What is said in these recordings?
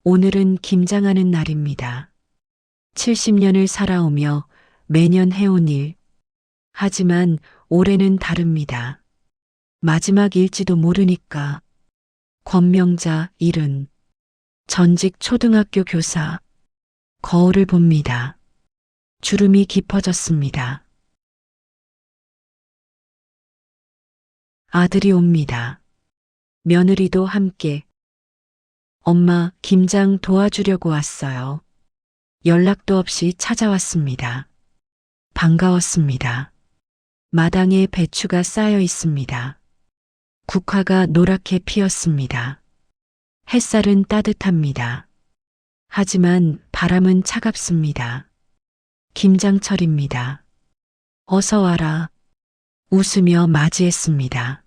오늘은 김장하는 날입니다. 70년을 살아오며 매년 해온 일. 하지만 올해는 다릅니다. 마지막일지도 모르니까. 권명자 70. 전직 초등학교 교사. 거울을 봅니다. 주름이 깊어졌습니다. 아들이 옵니다. 며느리도 함께. 엄마, 김장 도와주려고 왔어요. 연락도 없이 찾아왔습니다. 반가웠습니다. 마당에 배추가 쌓여 있습니다. 국화가 노랗게 피었습니다. 햇살은 따뜻합니다. 하지만 바람은 차갑습니다. 김장철입니다. 어서 와라. 웃으며 맞이했습니다.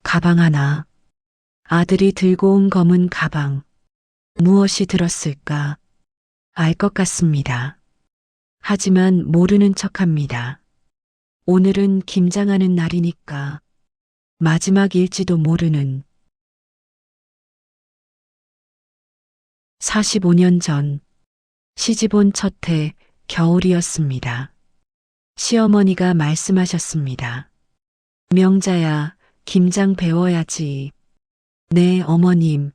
가방 하나. 아들이 들고 온 검은 가방. 무엇이 들었을까? 알 것 같습니다. 하지만 모르는 척합니다. 오늘은 김장하는 날이니까. 마지막일지도 모르는. 45년 전 시집온 첫 해 겨울이었습니다. 시어머니가 말씀하셨습니다. 명자야, 김장 배워야지. 네, 어머님.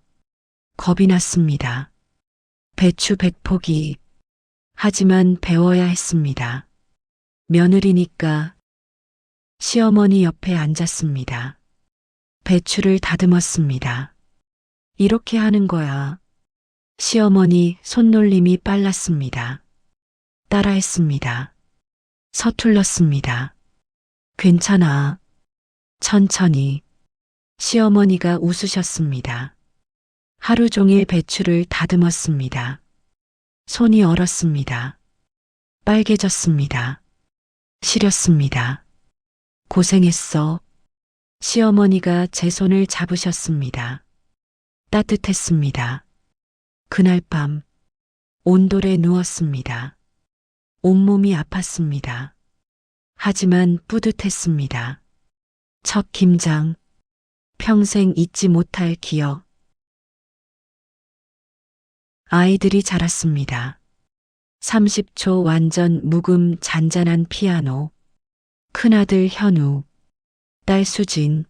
겁이 났습니다. 배추 100포기. 하지만 배워야 했습니다. 며느리니까. 시어머니 옆에 앉았습니다. 배추를 다듬었습니다. 이렇게 하는 거야. 시어머니 손놀림이 빨랐습니다. 따라했습니다. 서툴렀습니다. 괜찮아. 천천히. 시어머니가 웃으셨습니다. 하루 종일 배추를 다듬었습니다. 손이 얼었습니다. 빨개졌습니다. 시렸습니다. 고생했어. 시어머니가 제 손을 잡으셨습니다. 따뜻했습니다. 그날 밤 온돌에 누웠습니다. 온몸이 아팠습니다. 하지만 뿌듯했습니다. 첫 김장. 평생 잊지 못할 기억. 아이들이 자랐습니다. 30초 완전 묵음 잔잔한 피아노. 큰아들 현우, 딸 수진,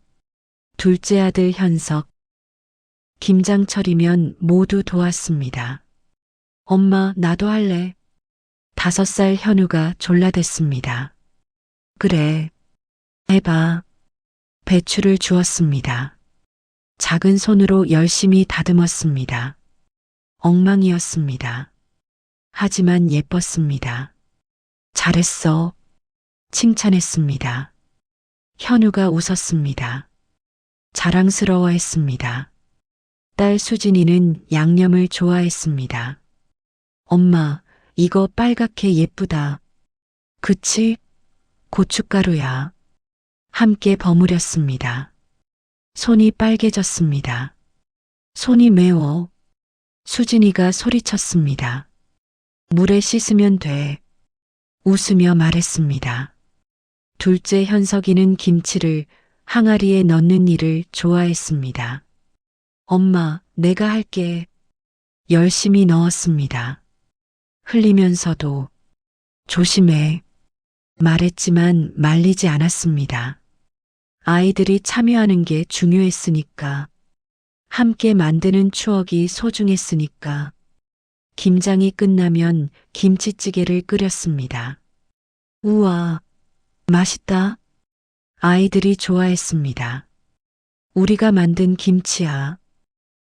둘째 아들 현석. 김장철이면 모두 도왔습니다. 엄마, 나도 할래. 5살 현우가 졸라댔습니다. 그래, 해봐. 배추를 주었습니다. 작은 손으로 열심히 다듬었습니다. 엉망이었습니다. 하지만 예뻤습니다. 잘했어. 칭찬했습니다. 현우가 웃었습니다. 자랑스러워했습니다. 딸 수진이는 양념을 좋아했습니다. 엄마, 이거 빨갛게 예쁘다. 그치? 고춧가루야. 함께 버무렸습니다. 손이 빨개졌습니다. 손이 매워. 수진이가 소리쳤습니다. 물에 씻으면 돼. 웃으며 말했습니다. 둘째 현석이는 김치를 항아리에 넣는 일을 좋아했습니다. 엄마, 내가 할게. 열심히 넣었습니다. 흘리면서도 조심해. 말했지만 말리지 않았습니다. 아이들이 참여하는 게 중요했으니까. 함께 만드는 추억이 소중했으니까. 김장이 끝나면 김치찌개를 끓였습니다. 우와, 맛있다. 아이들이 좋아했습니다. 우리가 만든 김치야.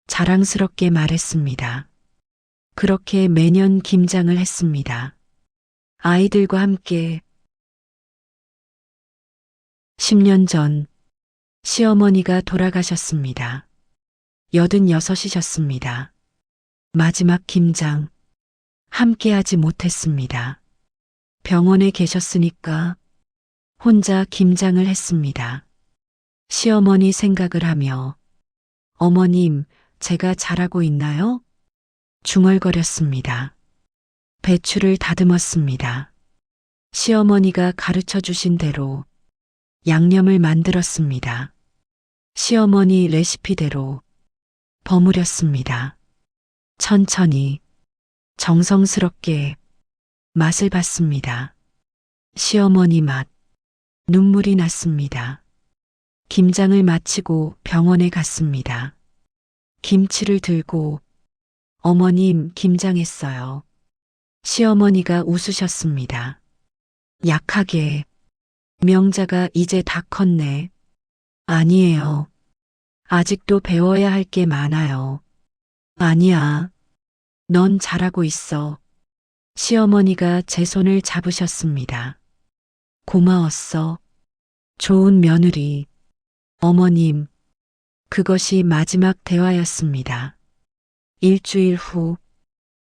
자랑스럽게 말했습니다. 그렇게 매년 김장을 했습니다. 아이들과 함께. 10년 전 시어머니가 돌아가셨습니다. 86이셨습니다. 마지막 김장. 함께하지 못했습니다. 병원에 계셨으니까 혼자 김장을 했습니다. 시어머니 생각을 하며 어머님, 제가 잘하고 있나요? 중얼거렸습니다. 배추를 다듬었습니다. 시어머니가 가르쳐 주신 대로 양념을 만들었습니다. 시어머니 레시피대로 버무렸습니다. 천천히, 정성스럽게 맛을 봤습니다. 시어머니 맛, 눈물이 났습니다. 김장을 마치고 병원에 갔습니다. 김치를 들고 어머님 김장했어요. 시어머니가 웃으셨습니다. 약하게 명자가 이제 다 컸네. 아니에요. 아직도 배워야 할 게 많아요. 아니야. 넌 잘하고 있어. 시어머니가 제 손을 잡으셨습니다. 고마웠어. 좋은 며느리. 어머님, 그것이 마지막 대화였습니다. 일주일 후,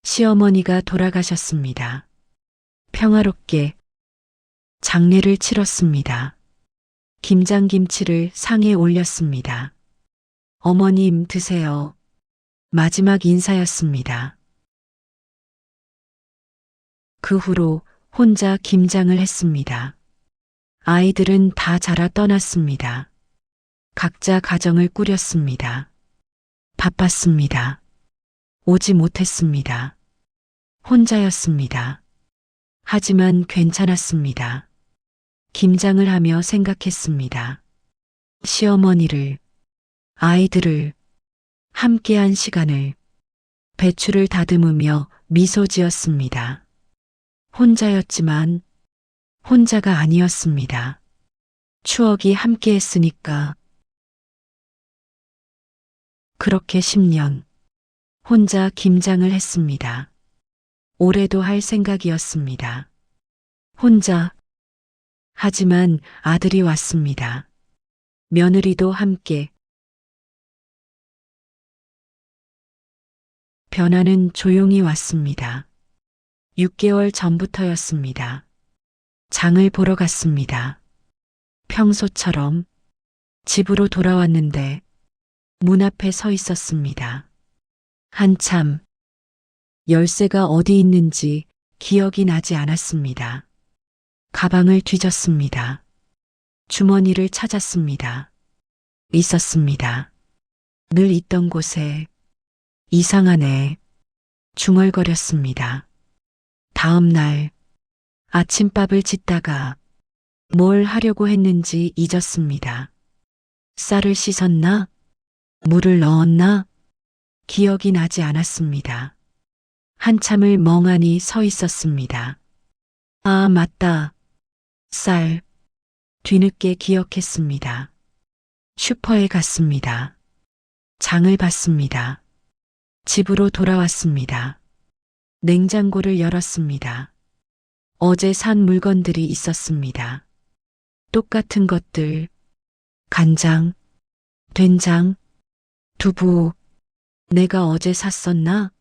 시어머니가 돌아가셨습니다. 평화롭게 장례를 치렀습니다. 김장김치를 상에 올렸습니다. 어머님 드세요. 마지막 인사였습니다. 그 후로 혼자 김장을 했습니다. 아이들은 다 자라 떠났습니다. 각자 가정을 꾸렸습니다. 바빴습니다. 오지 못했습니다. 혼자였습니다. 하지만 괜찮았습니다. 김장을 하며 생각했습니다. 시어머니를, 아이들을, 함께한 시간을, 배추를 다듬으며 미소 지었습니다. 혼자였지만 혼자가 아니었습니다. 추억이 함께했으니까. 그렇게 10년 혼자 김장을 했습니다. 올해도 할 생각이었습니다. 혼자. 하지만 아들이 왔습니다. 며느리도 함께. 변화는 조용히 왔습니다. 6개월 전부터였습니다. 장을 보러 갔습니다. 평소처럼 집으로 돌아왔는데 문 앞에 서 있었습니다. 한참 열쇠가 어디 있는지 기억이 나지 않았습니다. 가방을 뒤졌습니다. 주머니를 찾았습니다. 있었습니다. 늘 있던 곳에. 이상하네. 중얼거렸습니다. 다음 날 아침밥을 짓다가 뭘 하려고 했는지 잊었습니다. 쌀을 씻었나? 물을 넣었나? 기억이 나지 않았습니다. 한참을 멍하니 서 있었습니다. 아, 맞다. 쌀. 뒤늦게 기억했습니다. 슈퍼에 갔습니다. 장을 봤습니다. 집으로 돌아왔습니다. 냉장고를 열었습니다. 어제 산 물건들이 있었습니다. 똑같은 것들. 간장, 된장, 두부. 내가 어제 샀었나?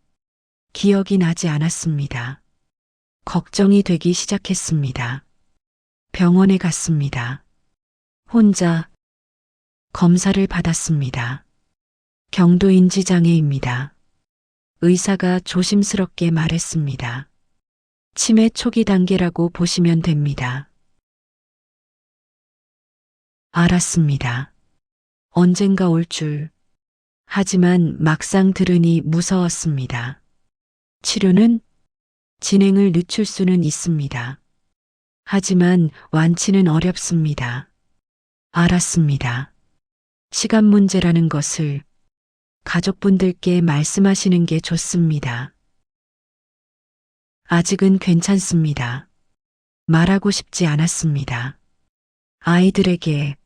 기억이 나지 않았습니다. 걱정이 되기 시작했습니다. 병원에 갔습니다. 혼자 검사를 받았습니다. 경도인지장애입니다. 의사가 조심스럽게 말했습니다. 치매 초기 단계라고 보시면 됩니다. 알았습니다. 언젠가 올 줄. 하지만 막상 들으니 무서웠습니다. 치료는? 진행을 늦출 수는 있습니다. 하지만 완치는 어렵습니다. 알았습니다. 시간 문제라는 것을 가족분들께 말씀하시는 게 좋습니다. 아직은 괜찮습니다. 말하고 싶지 않았습니다. 아이들에게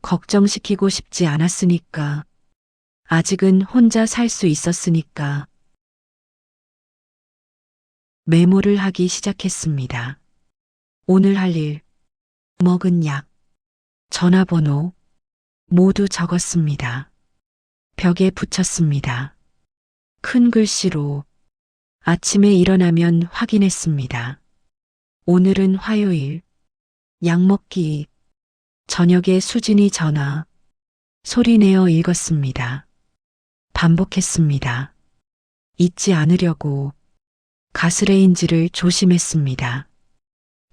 걱정시키고 싶지 않았으니까. 아직은 혼자 살 수 있었으니까. 메모를 하기 시작했습니다. 오늘 할 일, 먹은 약, 전화번호 모두 적었습니다. 벽에 붙였습니다. 큰 글씨로 아침에 일어나면 확인했습니다. 오늘은 화요일, 약 먹기, 저녁에 수진이 전화, 소리내어 읽었습니다. 반복했습니다. 잊지 않으려고 가스레인지를 조심했습니다.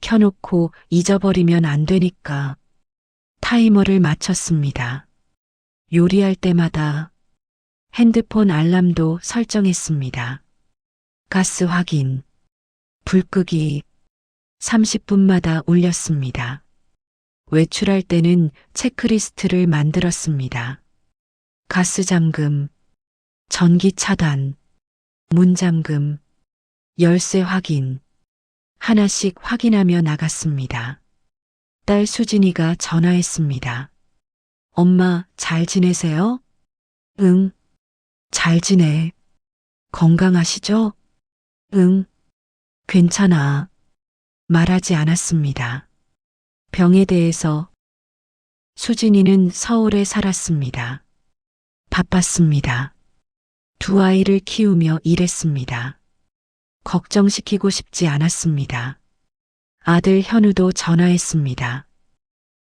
켜놓고 잊어버리면 안 되니까 타이머를 맞췄습니다. 요리할 때마다 핸드폰 알람도 설정했습니다. 가스 확인, 불 끄기, 30분마다 울렸습니다. 외출할 때는 체크리스트를 만들었습니다. 가스 잠금, 전기 차단, 문 잠금, 열쇠 확인, 하나씩 확인하며 나갔습니다. 딸 수진이가 전화했습니다. 엄마, 잘 지내세요? 응, 잘 지내. 건강하시죠? 응, 괜찮아. 말하지 않았습니다. 병에 대해서 수진이는 서울에 살았습니다. 바빴습니다. 두 아이를 키우며 일했습니다. 걱정시키고 싶지 않았습니다. 아들 현우도 전화했습니다.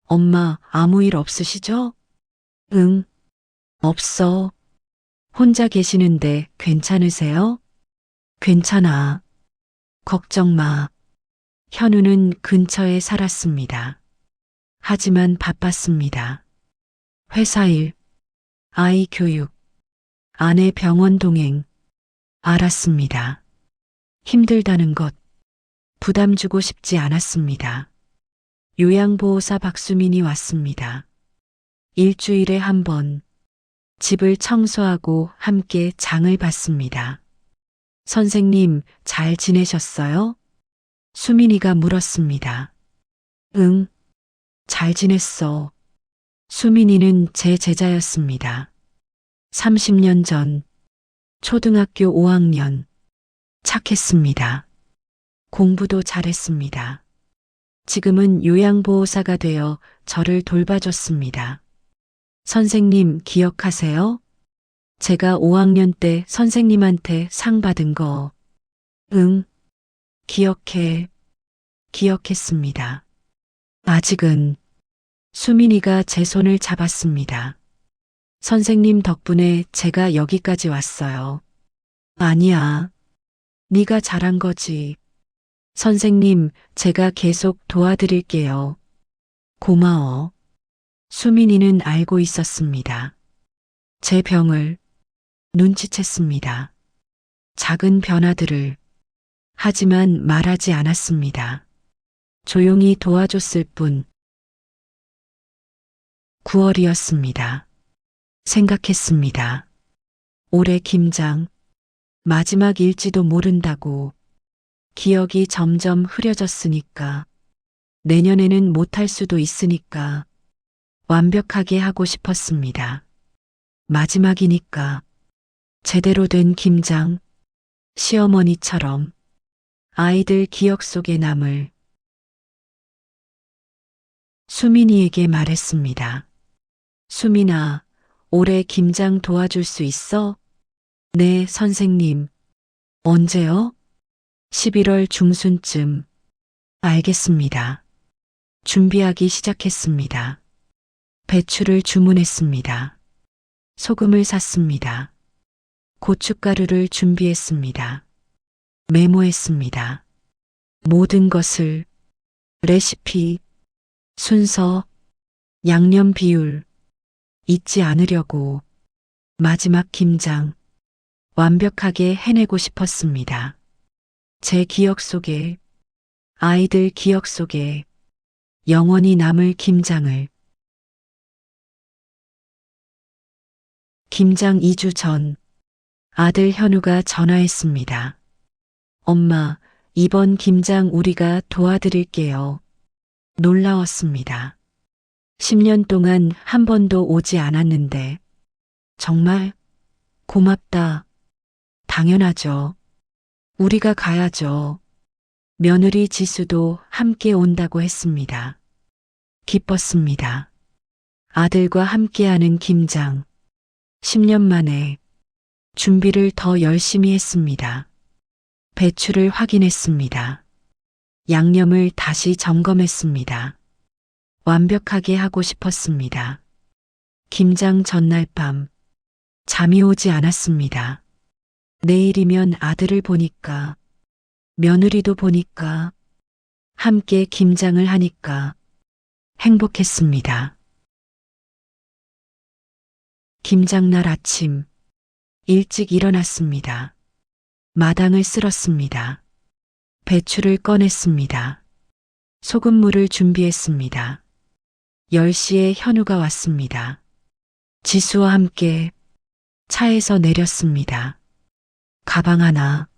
엄마, 아무 일 없으시죠? 응, 없어. 혼자 계시는데 괜찮으세요? 괜찮아. 걱정 마. 현우는 근처에 살았습니다. 하지만 바빴습니다. 회사 일, 아이 교육, 아내 병원 동행. 알았습니다. 힘들다는 것, 부담 주고 싶지 않았습니다. 요양보호사 박수민이 왔습니다. 일주일에 한 번, 집을 청소하고 함께 장을 봤습니다. 선생님, 잘 지내셨어요? 수민이가 물었습니다. 응, 잘 지냈어. 수민이는 제 제자였습니다. 30년 전, 초등학교 5학년, 착했습니다. 공부도 잘했습니다. 지금은 요양보호사가 되어 저를 돌봐줬습니다. 선생님 기억하세요? 제가 5학년 때 선생님한테 상 받은 거. 응, 기억해. 기억했습니다. 아직은 수민이가 제 손을 잡았습니다. 선생님 덕분에 제가 여기까지 왔어요. 아니야. 네가 잘한 거지. 선생님, 제가 계속 도와드릴게요. 고마워. 수민이는 알고 있었습니다. 제 병을 눈치챘습니다. 작은 변화들을. 하지만 말하지 않았습니다. 조용히 도와줬을 뿐. 9월이었습니다. 생각했습니다. 올해 김장, 마지막 일지도 모른다고. 기억이 점점 흐려졌으니까. 내년에는 못할 수도 있으니까. 완벽하게 하고 싶었습니다. 마지막이니까. 제대로 된 김장, 시어머니처럼 아이들 기억 속에 남을. 수민이에게 말했습니다. 수민아, 올해 김장 도와줄 수 있어? 네, 선생님. 언제요? 11월 중순쯤. 알겠습니다. 준비하기 시작했습니다. 배추를 주문했습니다. 소금을 샀습니다. 고춧가루를 준비했습니다. 메모했습니다. 모든 것을, 레시피, 순서, 양념 비율, 잊지 않으려고. 마지막 김장, 완벽하게 해내고 싶었습니다. 제 기억 속에, 아이들 기억 속에 영원히 남을 김장을. 김장 2주 전, 아들 현우가 전화했습니다. 엄마, 이번 김장 우리가 도와드릴게요. 놀라웠습니다. 10년 동안 한 번도 오지 않았는데. 정말 고맙다. 당연하죠. 우리가 가야죠. 며느리 지수도 함께 온다고 했습니다. 기뻤습니다. 아들과 함께하는 김장. 10년 만에 준비를 더 열심히 했습니다. 배추를 확인했습니다. 양념을 다시 점검했습니다. 완벽하게 하고 싶었습니다. 김장 전날 밤, 잠이 오지 않았습니다. 내일이면 아들을 보니까, 며느리도 보니까, 함께 김장을 하니까 행복했습니다. 김장날 아침, 일찍 일어났습니다. 마당을 쓸었습니다. 배추를 꺼냈습니다. 소금물을 준비했습니다. 10시에 현우가 왔습니다. 지수와 함께 차에서 내렸습니다. 가방 하나,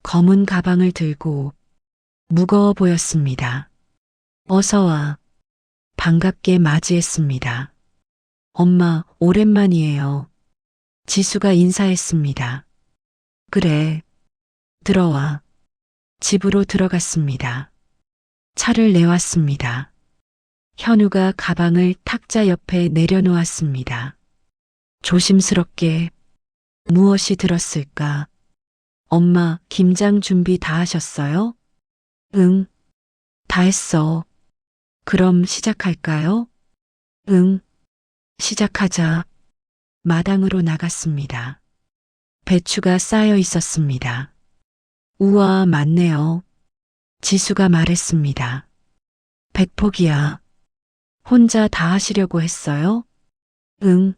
검은 가방을 들고 무거워 보였습니다. 어서 와. 반갑게 맞이했습니다. 엄마, 오랜만이에요. 지수가 인사했습니다. 그래. 들어와. 집으로 들어갔습니다. 차를 내왔습니다. 현우가 가방을 탁자 옆에 내려놓았습니다. 조심스럽게 무엇이 들었을까? 엄마, 김장 준비 다 하셨어요? 응, 다 했어. 그럼 시작할까요? 응, 시작하자. 마당으로 나갔습니다. 배추가 쌓여 있었습니다. 우와, 많네요. 지수가 말했습니다. 100포기야. 혼자 다 하시려고 했어요? 응,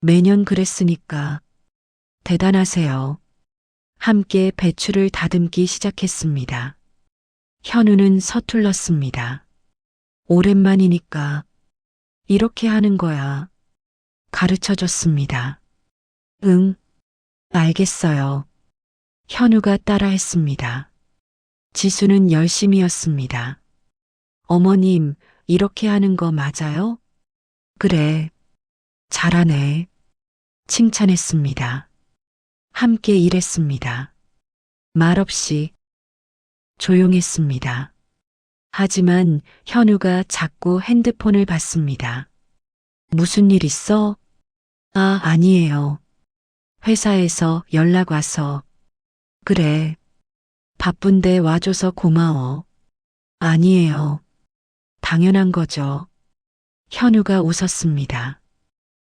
매년 그랬으니까. 대단하세요. 함께 배추를 다듬기 시작했습니다. 현우는 서툴렀습니다. 오랜만이니까 이렇게 하는 거야. 가르쳐 줬습니다. 응, 알겠어요. 현우가 따라했습니다. 지수는 열심이었습니다. 어머님, 이렇게 하는 거 맞아요? 그래, 잘하네. 칭찬했습니다. 함께 일했습니다. 말없이 조용했습니다. 하지만 현우가 자꾸 핸드폰을 봤습니다. 무슨 일 있어? 아, 아니에요. 회사에서 연락 와서. 그래. 바쁜데 와줘서 고마워. 아니에요. 당연한 거죠. 현우가 웃었습니다.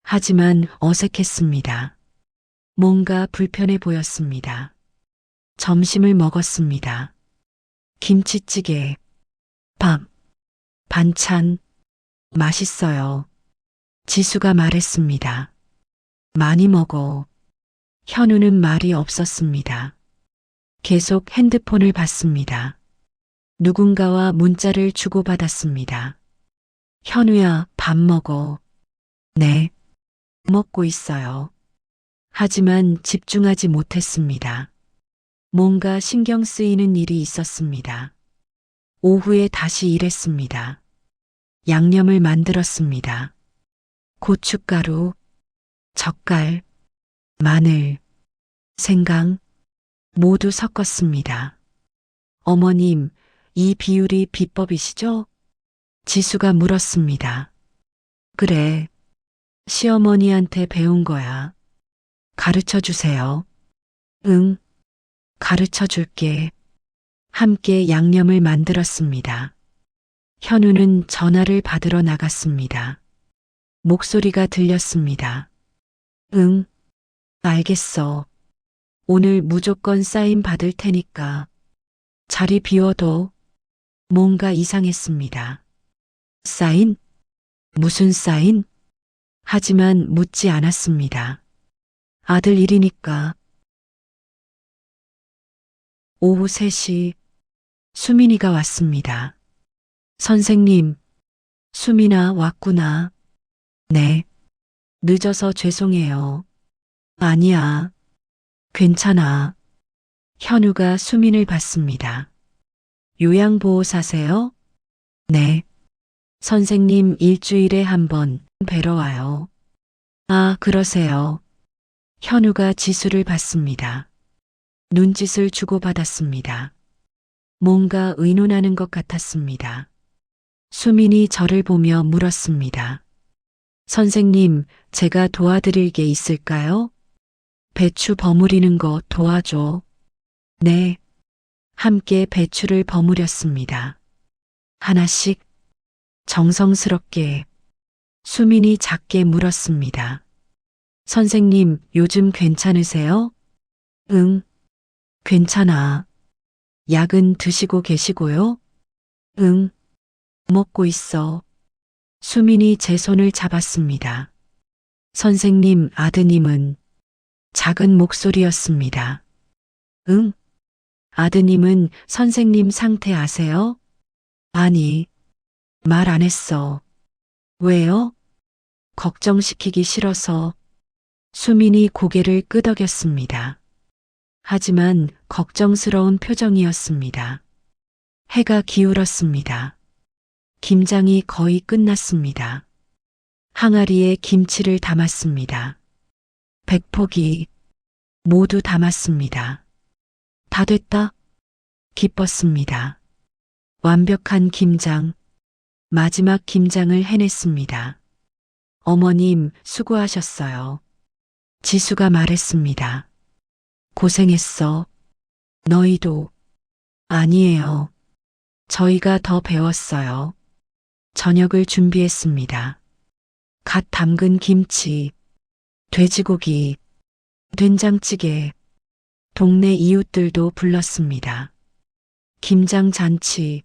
하지만 어색했습니다. 뭔가 불편해 보였습니다. 점심을 먹었습니다. 김치찌개, 밥, 반찬, 맛있어요. 지수가 말했습니다. 많이 먹어. 현우는 말이 없었습니다. 계속 핸드폰을 봤습니다. 누군가와 문자를 주고받았습니다. 현우야, 밥 먹어. 네, 먹고 있어요. 하지만 집중하지 못했습니다. 뭔가 신경 쓰이는 일이 있었습니다. 오후에 다시 일했습니다. 양념을 만들었습니다. 고춧가루, 젓갈, 마늘, 생강 모두 섞었습니다. 어머님, 이 비율이 비법이시죠? 지수가 물었습니다. 그래, 시어머니한테 배운 거야. 가르쳐 주세요. 응, 가르쳐 줄게. 함께 양념을 만들었습니다. 현우는 전화를 받으러 나갔습니다. 목소리가 들렸습니다. 응, 알겠어. 오늘 무조건 사인 받을 테니까. 자리 비워둬. 뭔가 이상했습니다. 사인? 무슨 사인? 하지만 묻지 않았습니다. 아들 일이니까. 오후 3시 수민이가 왔습니다. 선생님, 수민아 왔구나. 네. 늦어서 죄송해요. 아니야. 괜찮아. 현우가 수민을 봤습니다. 요양보호사세요? 네. 선생님 일주일에 한 번 뵈러 와요. 아, 그러세요. 현우가 지수를 봤습니다. 눈짓을 주고받았습니다. 뭔가 의논하는 것 같았습니다. 수민이 저를 보며 물었습니다. 선생님, 제가 도와드릴 게 있을까요? 배추 버무리는 거 도와줘. 네. 함께 배추를 버무렸습니다. 하나씩 정성스럽게 수민이 작게 물었습니다. 선생님, 요즘 괜찮으세요? 응, 괜찮아. 약은 드시고 계시고요? 응, 먹고 있어. 수민이 제 손을 잡았습니다. 선생님, 아드님은 작은 목소리였습니다. 응? 아드님은 선생님 상태 아세요? 아니, 말 안 했어. 왜요? 걱정시키기 싫어서. 수민이 고개를 끄덕였습니다. 하지만 걱정스러운 표정이었습니다. 해가 기울었습니다. 김장이 거의 끝났습니다. 항아리에 김치를 담았습니다. 100포기 모두 담았습니다. 다 됐다. 기뻤습니다. 완벽한 김장, 마지막 김장을 해냈습니다. 어머님, 수고하셨어요. 지수가 말했습니다. 고생했어. 너희도. 아니에요. 저희가 더 배웠어요. 저녁을 준비했습니다. 갓 담근 김치, 돼지고기, 된장찌개, 동네 이웃들도 불렀습니다. 김장 잔치,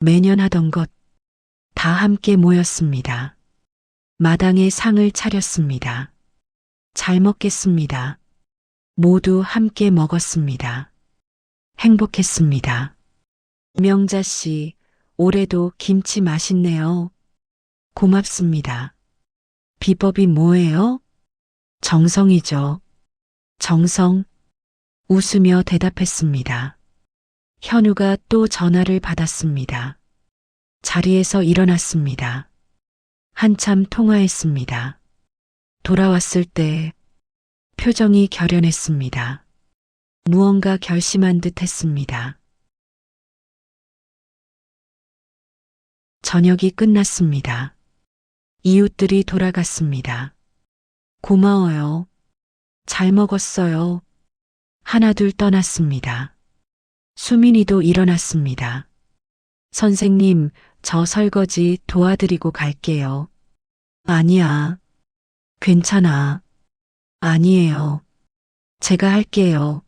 매년 하던 것, 다 함께 모였습니다. 마당에 상을 차렸습니다. 잘 먹겠습니다. 모두 함께 먹었습니다. 행복했습니다. 명자 씨, 올해도 김치 맛있네요. 고맙습니다. 비법이 뭐예요? 정성이죠. 정성. 웃으며 대답했습니다. 현우가 또 전화를 받았습니다. 자리에서 일어났습니다. 한참 통화했습니다. 돌아왔을 때 표정이 결연했습니다. 무언가 결심한 듯 했습니다. 저녁이 끝났습니다. 이웃들이 돌아갔습니다. 고마워요. 잘 먹었어요. 하나둘 떠났습니다. 수민이도 일어났습니다. 선생님, 저 설거지 도와드리고 갈게요. 아니야. 괜찮아. 아니에요. 제가 할게요.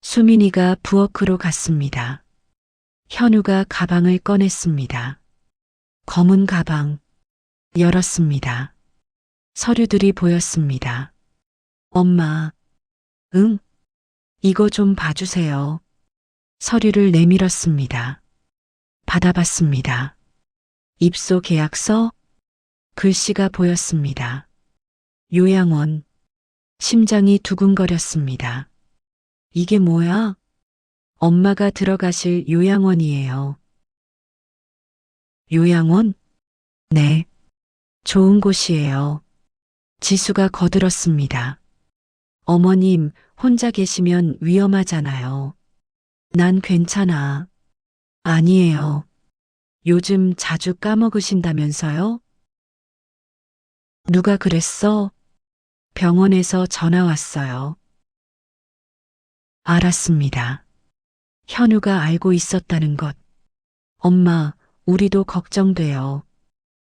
수민이가 부엌으로 갔습니다. 현우가 가방을 꺼냈습니다. 검은 가방. 열었습니다. 서류들이 보였습니다. 엄마. 응? 이거 좀 봐주세요. 서류를 내밀었습니다. 받아봤습니다. 입소 계약서? 글씨가 보였습니다. 요양원. 심장이 두근거렸습니다. 이게 뭐야? 엄마가 들어가실 요양원이에요. 요양원? 네. 좋은 곳이에요. 지수가 거들었습니다. 어머님, 혼자 계시면 위험하잖아요. 난 괜찮아. 아니에요. 요즘 자주 까먹으신다면서요? 누가 그랬어? 병원에서 전화 왔어요. 알았습니다. 현우가 알고 있었다는 것. 엄마, 우리도 걱정돼요.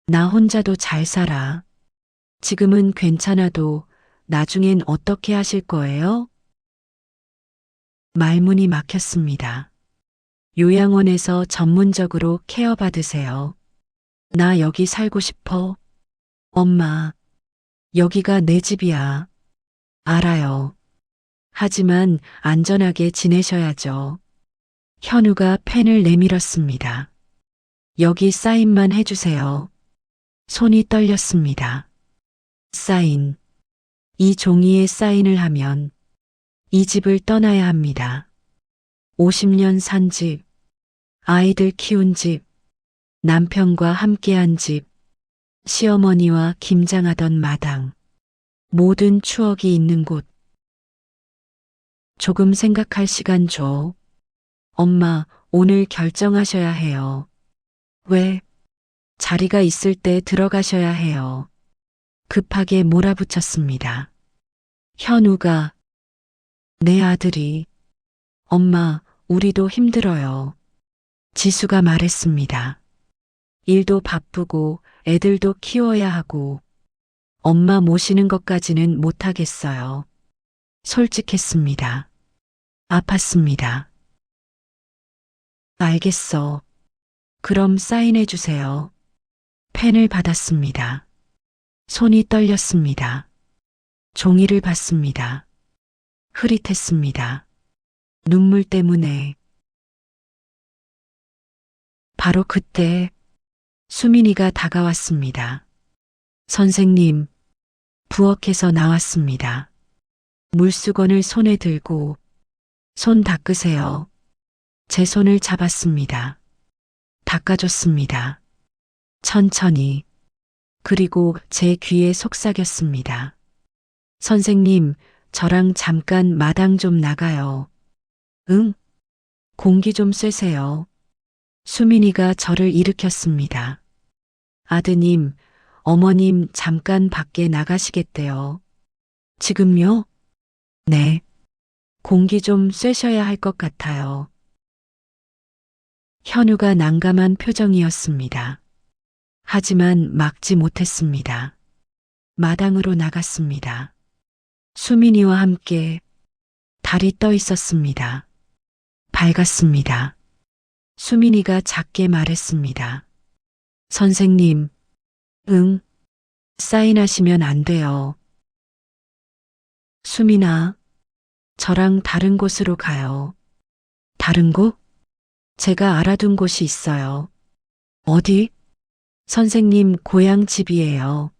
나 혼자도 잘 살아. 지금은 괜찮아도 나중엔 어떻게 하실 거예요? 말문이 막혔습니다. 요양원에서 전문적으로 케어받으세요. 나 여기 살고 싶어. 엄마, 여기가 내 집이야. 알아요. 하지만 안전하게 지내셔야죠. 현우가 펜을 내밀었습니다. 여기 사인만 해주세요. 손이 떨렸습니다. 사인. 이 종이에 사인을 하면 이 집을 떠나야 합니다. 50년 산 집, 아이들 키운 집, 남편과 함께한 집, 시어머니와 김장하던 마당, 모든 추억이 있는 곳. 조금 생각할 시간 줘. 엄마, 오늘 결정하셔야 해요. 왜? 자리가 있을 때 들어가셔야 해요. 급하게 몰아붙였습니다. 현우가, 내 아들이, 엄마, 우리도 힘들어요. 지수가 말했습니다. 일도 바쁘고 애들도 키워야 하고 엄마 모시는 것까지는 못하겠어요. 솔직했습니다. 아팠습니다. 알겠어. 그럼 사인해 주세요. 펜을 받았습니다. 손이 떨렸습니다. 종이를 받습니다. 흐릿했습니다. 눈물 때문에. 바로 그때 수민이가 다가왔습니다. 선생님, 부엌에서 나왔습니다. 물수건을 손에 들고 손 닦으세요. 제 손을 잡았습니다. 닦아줬습니다. 천천히. 그리고 제 귀에 속삭였습니다. 선생님, 저랑 잠깐 마당 좀 나가요. 응? 공기 좀 쐬세요. 수민이가 저를 일으켰습니다. 아드님, 어머님 잠깐 밖에 나가시겠대요. 지금요? 네. 공기 좀 쐬셔야 할 것 같아요. 현우가 난감한 표정이었습니다. 하지만 막지 못했습니다. 마당으로 나갔습니다. 수민이와 함께 달이 떠 있었습니다. 밝았습니다. 수민이가 작게 말했습니다. 선생님, 응, 사인하시면 안 돼요. 수민아, 저랑 다른 곳으로 가요. 다른 곳? 제가 알아둔 곳이 있어요. 어디? 선생님 고향 집이에요.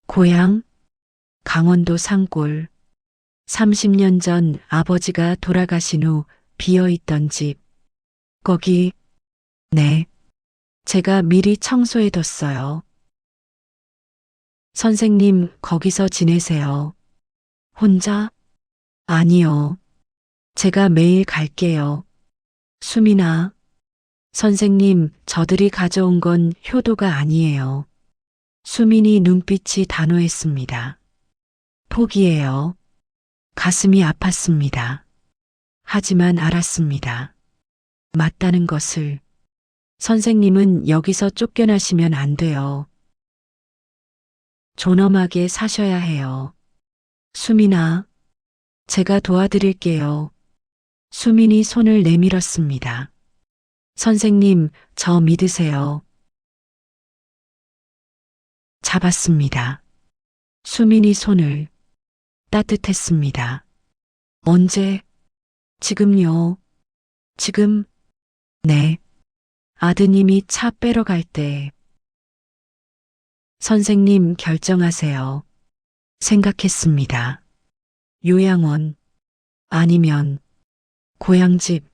고향? 강원도 산골. 30년 전 아버지가 돌아가신 후 비어있던 집. 거기, 네. 제가 미리 청소해뒀어요. 선생님 거기서 지내세요. 혼자? 아니요. 제가 매일 갈게요. 수민아, 선생님 저들이 가져온 건 효도가 아니에요. 수민이 눈빛이 단호했습니다. 포기해요. 가슴이 아팠습니다. 하지만 알았습니다. 맞다는 것을. 선생님은 여기서 쫓겨나시면 안 돼요. 존엄하게 사셔야 해요. 수민아, 제가 도와드릴게요. 수민이 손을 내밀었습니다. 선생님, 저 믿으세요. 잡았습니다. 수민이 손을. 따뜻했습니다. 언제? 지금요. 지금? 네. 아드님이 차 빼러 갈 때. 선생님 결정하세요. 생각했습니다. 요양원. 아니면 고향집.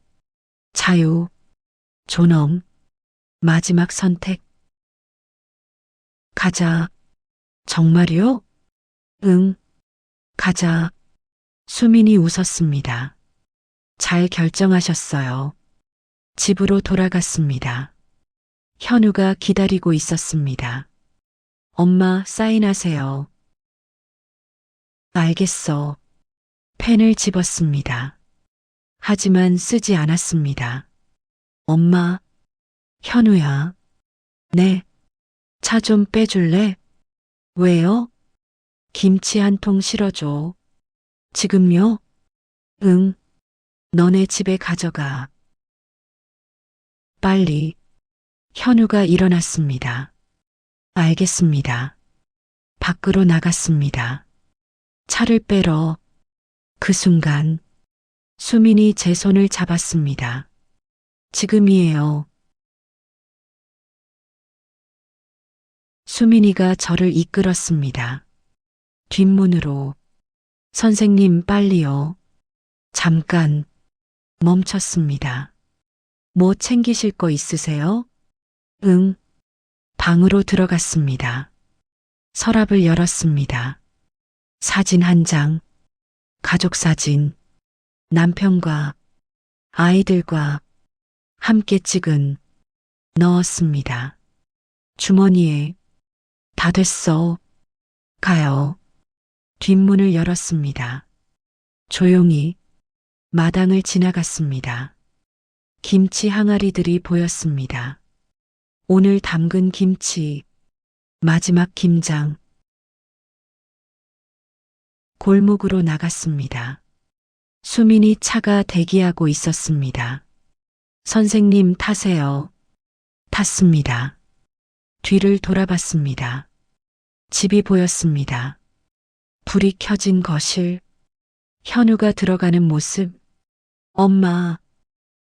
자유. 존엄. 마지막 선택. 가자. 정말요? 응. 가자. 수민이 웃었습니다. 잘 결정하셨어요. 집으로 돌아갔습니다. 현우가 기다리고 있었습니다. 엄마 사인하세요. 알겠어. 펜을 집었습니다. 하지만 쓰지 않았습니다. 엄마, 현우야. 네. 차 좀 빼줄래? 왜요? 김치 한 통 실어줘. 지금요? 응. 너네 집에 가져가. 빨리. 현우가 일어났습니다. 알겠습니다. 밖으로 나갔습니다. 차를 빼러. 그 순간 수민이 제 손을 잡았습니다. 지금이에요. 수민이가 저를 이끌었습니다. 뒷문으로. 선생님 빨리요. 잠깐. 멈췄습니다. 뭐 챙기실 거 있으세요? 응. 방으로 들어갔습니다. 서랍을 열었습니다. 사진 한 장. 가족 사진. 남편과 아이들과 함께 찍은. 넣었습니다. 주머니에. 다 됐어. 가요. 뒷문을 열었습니다. 조용히 마당을 지나갔습니다. 김치 항아리들이 보였습니다. 오늘 담근 김치, 마지막 김장. 골목으로 나갔습니다. 수민이 차가 대기하고 있었습니다. 선생님 타세요. 탔습니다. 뒤를 돌아봤습니다. 집이 보였습니다. 불이 켜진 거실, 현우가 들어가는 모습, 엄마,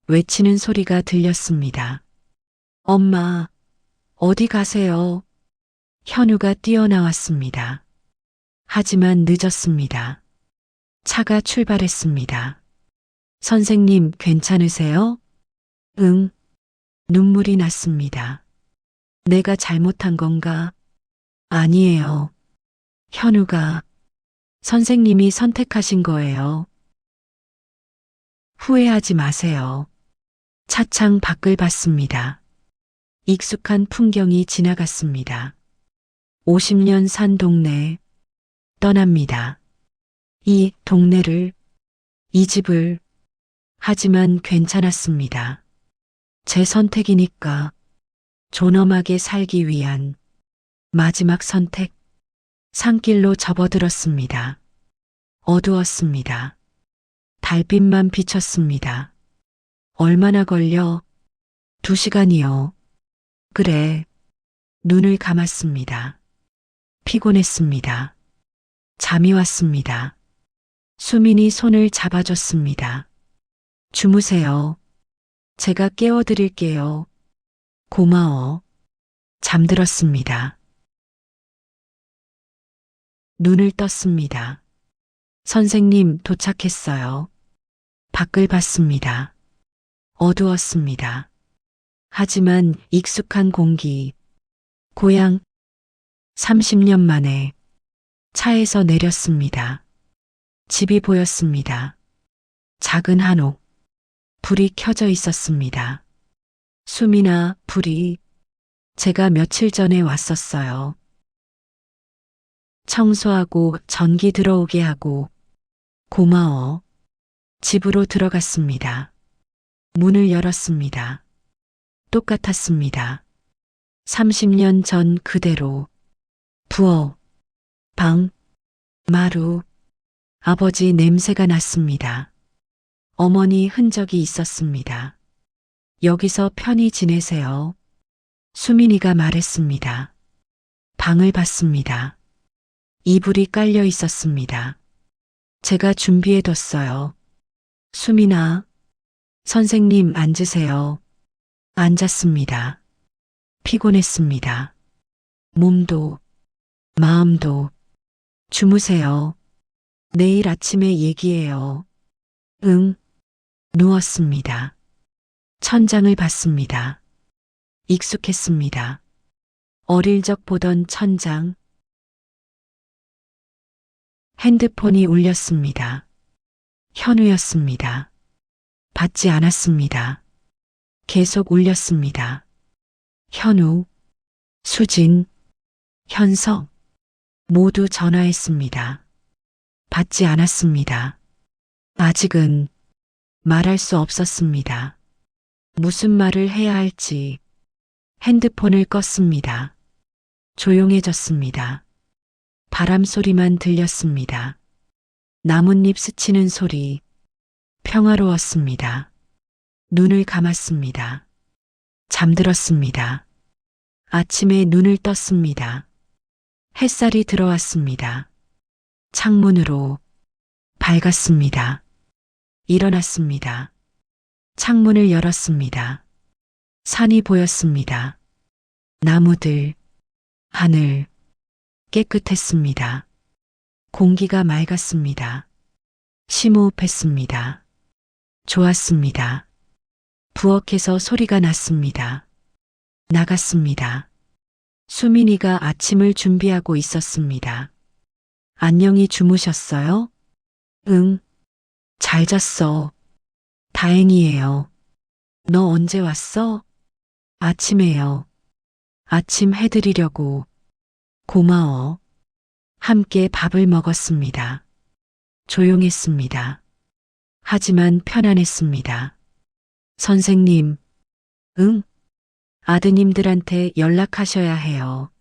외치는 소리가 들렸습니다. 엄마, 어디 가세요? 현우가 뛰어나왔습니다. 하지만 늦었습니다. 차가 출발했습니다. 선생님, 괜찮으세요? 응. 눈물이 났습니다. 내가 잘못한 건가? 아니에요. 현우가 선생님이 선택하신 거예요. 후회하지 마세요. 차창 밖을 봤습니다. 익숙한 풍경이 지나갔습니다. 50년 산 동네 떠납니다. 이 동네를, 이 집을, 하지만 괜찮았습니다. 제 선택이니까 존엄하게 살기 위한 마지막 선택. 산길로 접어들었습니다. 어두웠습니다. 달빛만 비쳤습니다. 얼마나 걸려? 2시간이요. 그래. 눈을 감았습니다. 피곤했습니다. 잠이 왔습니다. 수민이 손을 잡아줬습니다. 주무세요. 제가 깨워드릴게요. 고마워. 잠들었습니다. 눈을 떴습니다. 선생님 도착했어요. 밖을 봤습니다. 어두웠습니다. 하지만 익숙한 공기, 고향, 30년 만에 차에서 내렸습니다. 집이 보였습니다. 작은 한옥, 불이 켜져 있었습니다. 수민아, 불이, 제가 며칠 전에 왔었어요. 청소하고 전기 들어오게 하고, 고마워. 집으로 들어갔습니다. 문을 열었습니다. 똑같았습니다. 30년 전 그대로. 부엌, 방, 마루, 아버지 냄새가 났습니다. 어머니 흔적이 있었습니다. 여기서 편히 지내세요. 수민이가 말했습니다. 방을 봤습니다. 이불이 깔려 있었습니다. 제가 준비해뒀어요. 수민아, 선생님 앉으세요. 앉았습니다. 피곤했습니다. 몸도, 마음도. 주무세요. 내일 아침에 얘기해요. 응. 누웠습니다. 천장을 봤습니다. 익숙했습니다. 어릴 적 보던 천장. 핸드폰이 울렸습니다. 현우였습니다. 받지 않았습니다. 계속 울렸습니다. 현우, 수진, 현석 모두 전화했습니다. 받지 않았습니다. 아직은 말할 수 없었습니다. 무슨 말을 해야 할지 핸드폰을 껐습니다. 조용해졌습니다. 바람 소리만 들렸습니다. 나뭇잎 스치는 소리. 평화로웠습니다. 눈을 감았습니다. 잠들었습니다. 아침에 눈을 떴습니다. 햇살이 들어왔습니다. 창문으로 밝았습니다. 일어났습니다. 창문을 열었습니다. 산이 보였습니다. 나무들, 하늘, 깨끗했습니다. 공기가 맑았습니다. 심호흡했습니다. 좋았습니다. 부엌에서 소리가 났습니다. 나갔습니다. 수민이가 아침을 준비하고 있었습니다. 안녕히 주무셨어요? 응. 잘 잤어. 다행이에요. 너 언제 왔어? 아침에요. 아침 해드리려고. 고마워. 함께 밥을 먹었습니다. 조용했습니다. 하지만 편안했습니다. 선생님, 응? 아드님들한테 연락하셔야 해요.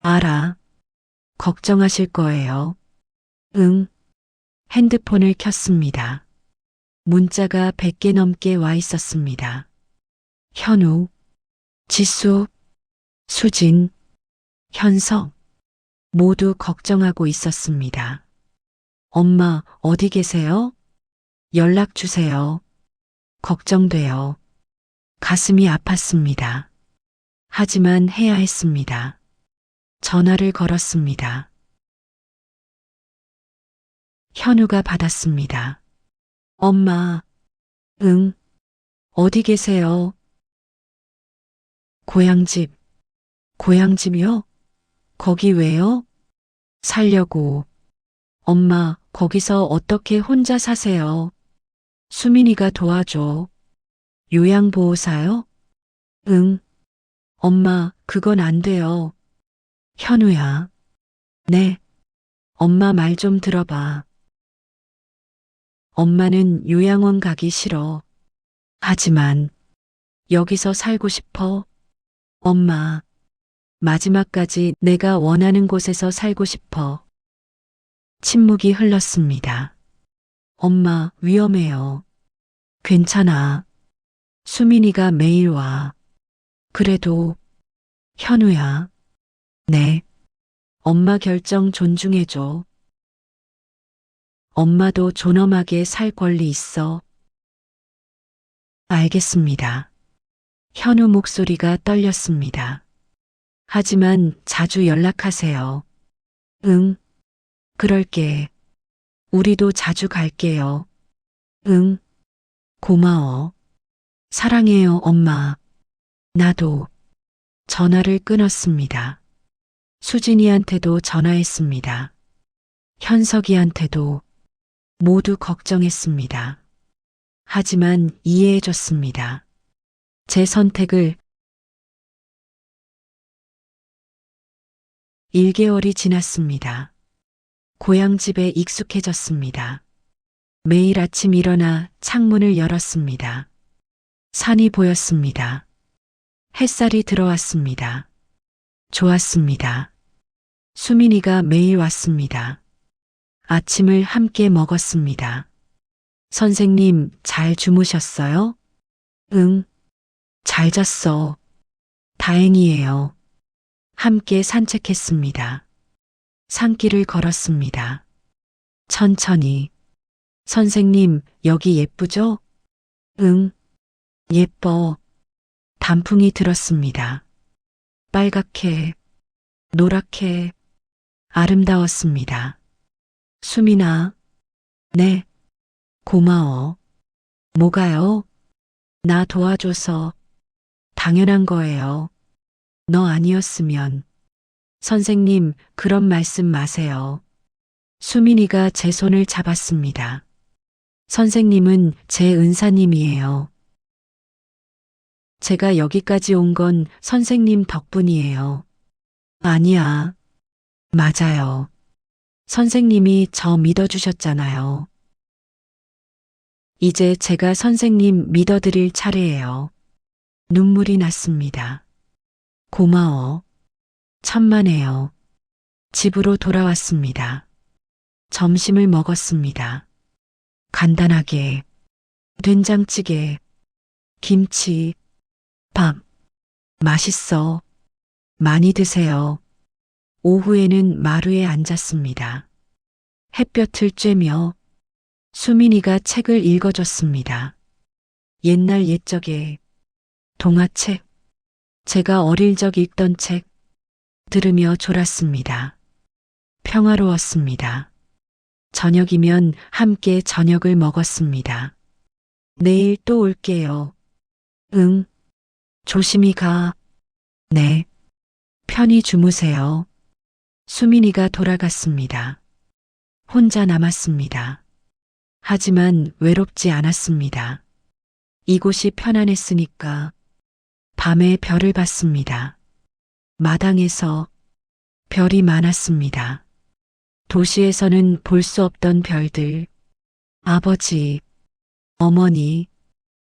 알아. 걱정하실 거예요. 응. 핸드폰을 켰습니다. 문자가 100개 넘게 와 있었습니다. 현우, 지수, 수진, 현석 모두 걱정하고 있었습니다. 엄마, 어디 계세요? 연락 주세요. 걱정돼요. 가슴이 아팠습니다. 하지만 해야 했습니다. 전화를 걸었습니다. 현우가 받았습니다. 엄마, 응, 어디 계세요? 고향집, 고향집이요? 거기 왜요? 살려고. 엄마, 거기서 어떻게 혼자 사세요? 수민이가 도와줘. 요양보호사요? 응. 엄마, 그건 안 돼요. 현우야. 네. 엄마 말 좀 들어봐. 엄마는 요양원 가기 싫어. 하지만 여기서 살고 싶어. 엄마, 마지막까지 내가 원하는 곳에서 살고 싶어. 침묵이 흘렀습니다. 엄마, 위험해요. 괜찮아. 수민이가 매일 와. 그래도, 현우야. 네. 엄마 결정 존중해줘. 엄마도 존엄하게 살 권리 있어. 알겠습니다. 현우 목소리가 떨렸습니다. 하지만 자주 연락하세요. 응, 그럴게. 우리도 자주 갈게요. 응, 고마워. 사랑해요, 엄마. 나도. 전화를 끊었습니다. 수진이한테도 전화했습니다. 현석이한테도 모두 걱정했습니다. 하지만 이해해줬습니다. 제 선택을 1개월이 지났습니다. 고향집에 익숙해졌습니다. 매일 아침 일어나 창문을 열었습니다. 산이 보였습니다. 햇살이 들어왔습니다. 좋았습니다. 수민이가 매일 왔습니다. 아침을 함께 먹었습니다. 선생님, 잘 주무셨어요? 응, 잘 잤어. 다행이에요. 함께 산책했습니다. 산길을 걸었습니다. 천천히. 선생님, 여기 예쁘죠? 응, 예뻐. 단풍이 들었습니다. 빨갛게, 노랗게, 아름다웠습니다. 수민아, 네, 고마워. 뭐가요? 나 도와줘서 당연한 거예요. 너 아니었으면. 선생님, 그런 말씀 마세요. 수민이가 제 손을 잡았습니다. 선생님은 제 은사님이에요. 제가 여기까지 온 건 선생님 덕분이에요. 아니야. 맞아요. 선생님이 저 믿어주셨잖아요. 이제 제가 선생님 믿어드릴 차례예요. 눈물이 났습니다. 고마워. 천만에요. 집으로 돌아왔습니다. 점심을 먹었습니다. 간단하게 된장찌개, 김치, 밥. 맛있어. 많이 드세요. 오후에는 마루에 앉았습니다. 햇볕을 쬐며 수민이가 책을 읽어줬습니다. 옛날 옛적에 동화책, 제가 어릴 적 읽던 책 들으며 졸았습니다. 평화로웠습니다. 저녁이면 함께 저녁을 먹었습니다. 내일 또 올게요. 응, 조심히 가. 네, 편히 주무세요. 수민이가 돌아갔습니다. 혼자 남았습니다. 하지만 외롭지 않았습니다. 이곳이 편안했으니까 밤에 별을 봤습니다. 마당에서 별이 많았습니다. 도시에서는 볼 수 없던 별들, 아버지, 어머니,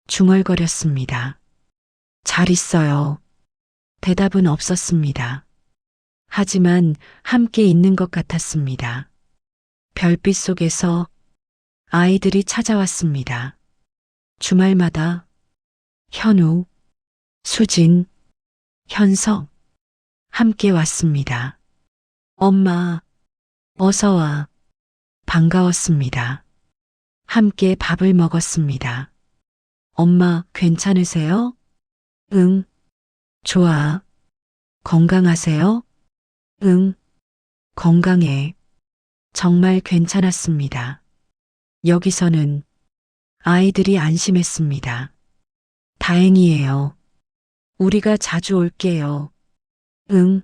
중얼거렸습니다. 잘 있어요. 대답은 없었습니다. 하지만 함께 있는 것 같았습니다. 별빛 속에서 아이들이 찾아왔습니다. 주말마다 현우, 수진, 현석 함께 왔습니다. 엄마, 어서 와. 반가웠습니다. 함께 밥을 먹었습니다. 엄마, 괜찮으세요? 응, 좋아. 건강하세요? 응, 건강해. 정말 괜찮았습니다. 여기서는 아이들이 안심했습니다. 다행이에요. 우리가 자주 올게요. 응,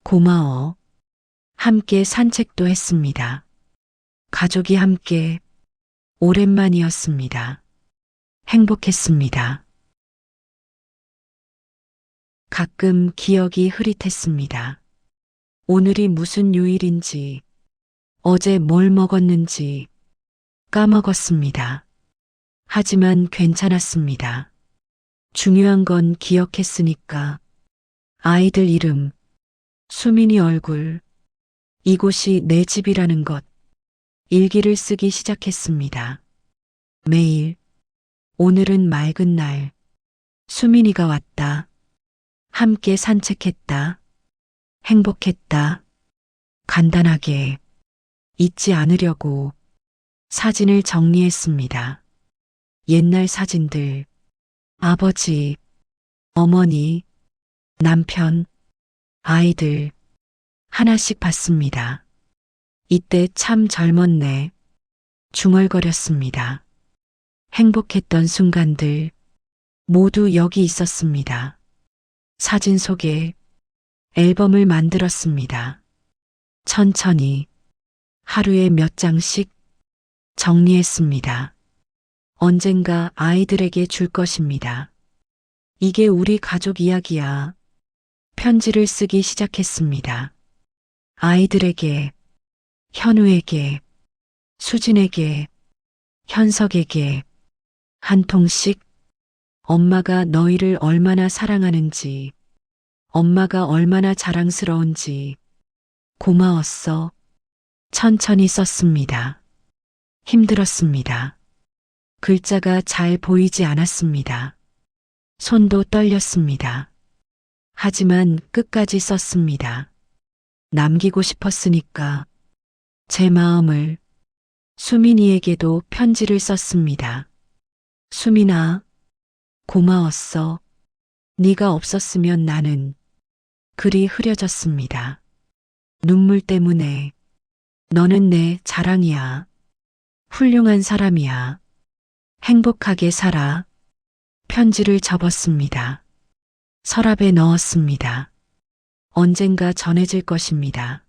고마워. 함께 산책도 했습니다. 가족이 함께 오랜만이었습니다. 행복했습니다. 가끔 기억이 흐릿했습니다. 오늘이 무슨 요일인지, 어제 뭘 먹었는지 까먹었습니다. 하지만 괜찮았습니다. 중요한 건 기억했으니까. 아이들 이름, 수민이 얼굴, 이곳이 내 집이라는 것, 일기를 쓰기 시작했습니다. 매일, 오늘은 맑은 날, 수민이가 왔다. 함께 산책했다. 행복했다. 간단하게, 잊지 않으려고 사진을 정리했습니다. 옛날 사진들, 아버지, 어머니, 남편, 아이들, 하나씩 봤습니다. 이때 참 젊었네. 중얼거렸습니다. 행복했던 순간들 모두 여기 있었습니다. 사진 속에 앨범을 만들었습니다. 천천히 하루에 몇 장씩 정리했습니다. 언젠가 아이들에게 줄 것입니다. 이게 우리 가족 이야기야. 편지를 쓰기 시작했습니다. 아이들에게, 현우에게, 수진에게, 현석에게 한 통씩 엄마가 너희를 얼마나 사랑하는지, 엄마가 얼마나 자랑스러운지 고마웠어. 천천히 썼습니다. 힘들었습니다. 글자가 잘 보이지 않았습니다. 손도 떨렸습니다. 하지만 끝까지 썼습니다. 남기고 싶었으니까 제 마음을 수민이에게도 편지를 썼습니다. 수민아, 고마웠어. 네가 없었으면 나는 글이 흐려졌습니다. 눈물 때문에 너는 내 자랑이야. 훌륭한 사람이야. 행복하게 살아. 편지를 접었습니다. 서랍에 넣었습니다. 언젠가 전해질 것입니다.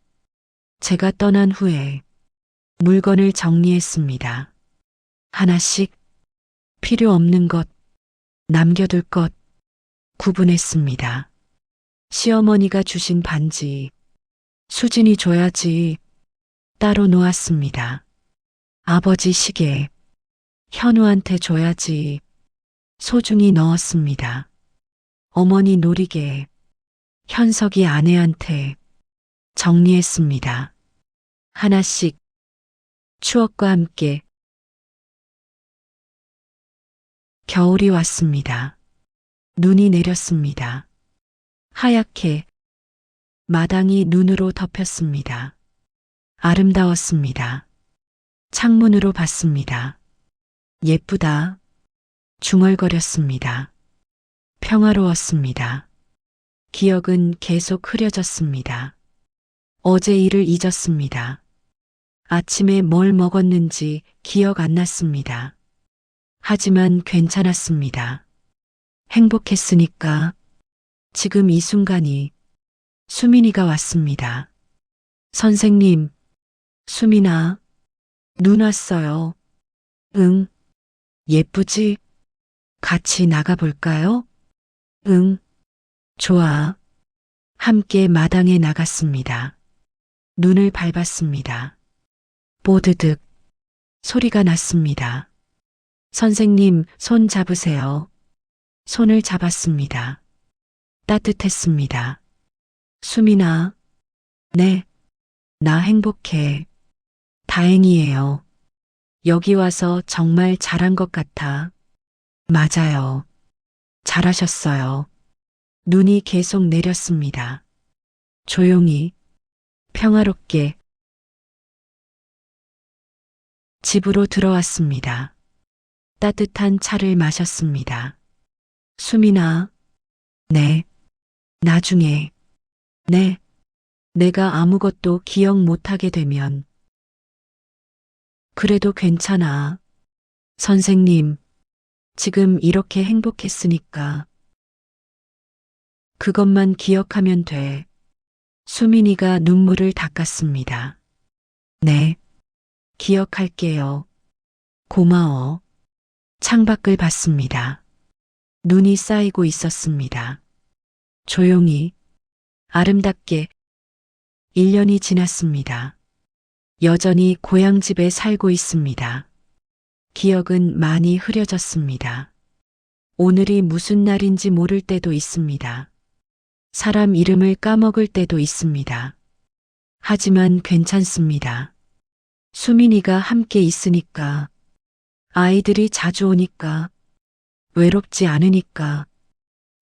제가 떠난 후에 물건을 정리했습니다. 하나씩 필요 없는 것, 남겨둘 것 구분했습니다. 시어머니가 주신 반지, 수진이 줘야지 따로 놓았습니다. 아버지 시계, 현우한테 줘야지 소중히 넣었습니다. 어머니 놀이개, 현석이 아내한테 정리했습니다. 하나씩 추억과 함께 겨울이 왔습니다. 눈이 내렸습니다. 하얗게 마당이 눈으로 덮였습니다. 아름다웠습니다. 창문으로 봤습니다. 예쁘다. 중얼거렸습니다. 평화로웠습니다. 기억은 계속 흐려졌습니다. 어제 일을 잊었습니다. 아침에 뭘 먹었는지 기억 안 났습니다. 하지만 괜찮았습니다. 행복했으니까 지금 이 순간이 수민이가 왔습니다. 선생님, 수민아, 눈 왔어요. 응, 예쁘지? 같이 나가볼까요? 응, 좋아. 함께 마당에 나갔습니다. 눈을 밟았습니다. 뽀드득 소리가 났습니다. 선생님, 손 잡으세요. 손을 잡았습니다. 따뜻했습니다. 수민아, 네, 나 행복해. 다행이에요. 여기 와서 정말 잘한 것 같아. 맞아요. 잘하셨어요. 눈이 계속 내렸습니다. 조용히, 평화롭게 집으로 들어왔습니다. 따뜻한 차를 마셨습니다. 수민아, 네, 나중에, 네, 내가 아무것도 기억 못하게 되면. 그래도 괜찮아. 선생님, 지금 이렇게 행복했으니까. 그것만 기억하면 돼. 수민이가 눈물을 닦았습니다. 네, 기억할게요. 고마워. 창밖을 봤습니다. 눈이 쌓이고 있었습니다. 조용히, 아름답게 1년이 지났습니다. 여전히 고향집에 살고 있습니다. 기억은 많이 흐려졌습니다. 오늘이 무슨 날인지 모를 때도 있습니다. 사람 이름을 까먹을 때도 있습니다. 하지만 괜찮습니다. 수민이가 함께 있으니까, 아이들이 자주 오니까, 외롭지 않으니까,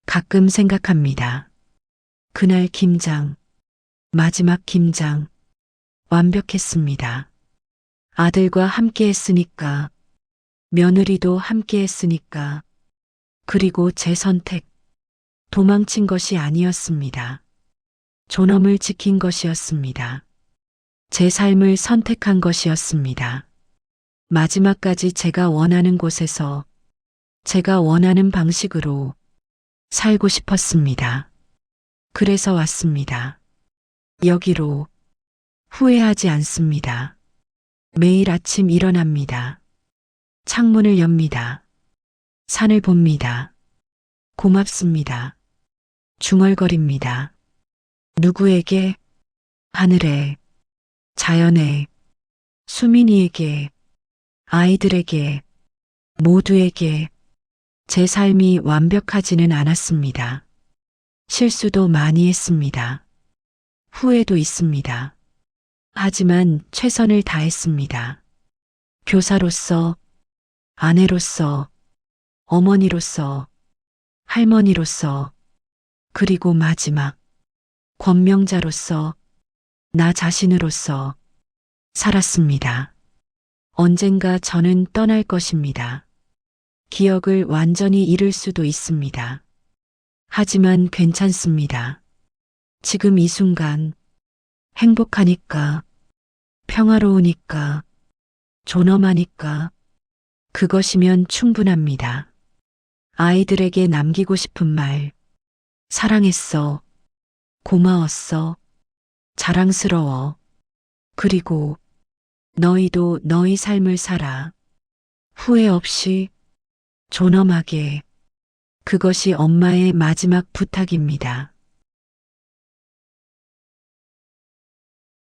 가끔 생각합니다. 그날 김장, 마지막 김장, 완벽했습니다. 아들과 함께 했으니까, 며느리도 함께 했으니까, 그리고 제 선택, 도망친 것이 아니었습니다. 존엄을 지킨 것이었습니다. 제 삶을 선택한 것이었습니다. 마지막까지 제가 원하는 곳에서, 제가 원하는 방식으로 살고 싶었습니다. 그래서 왔습니다. 여기로 후회하지 않습니다. 매일 아침 일어납니다. 창문을 엽니다. 산을 봅니다. 고맙습니다. 중얼거립니다. 누구에게? 하늘에, 자연에, 수민이에게, 아이들에게, 모두에게 제 삶이 완벽하지는 않았습니다. 실수도 많이 했습니다. 후회도 있습니다. 하지만 최선을 다했습니다. 교사로서, 아내로서, 어머니로서, 할머니로서, 그리고 마지막, 권명자로서, 나 자신으로서 살았습니다. 언젠가 저는 떠날 것입니다. 기억을 완전히 잃을 수도 있습니다. 하지만 괜찮습니다. 지금 이 순간, 행복하니까, 평화로우니까, 존엄하니까, 그것이면 충분합니다. 아이들에게 남기고 싶은 말, 사랑했어, 고마웠어, 자랑스러워, 그리고 너희도 너희 삶을 살아. 후회 없이, 존엄하게. 그것이 엄마의 마지막 부탁입니다.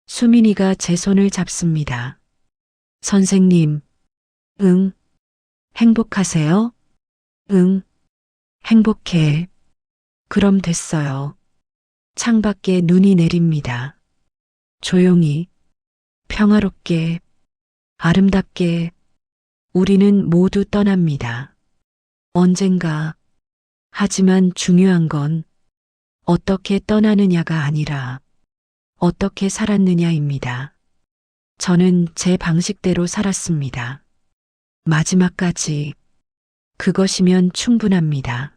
수민이가 제 손을 잡습니다. 선생님, 응, 행복하세요? 응, 행복해. 그럼 됐어요. 창밖에 눈이 내립니다. 조용히, 평화롭게, 아름답게 우리는 모두 떠납니다. 언젠가. 하지만 중요한 건 어떻게 떠나느냐가 아니라 어떻게 살았느냐입니다. 저는 제 방식대로 살았습니다. 마지막까지. 그것이면 충분합니다.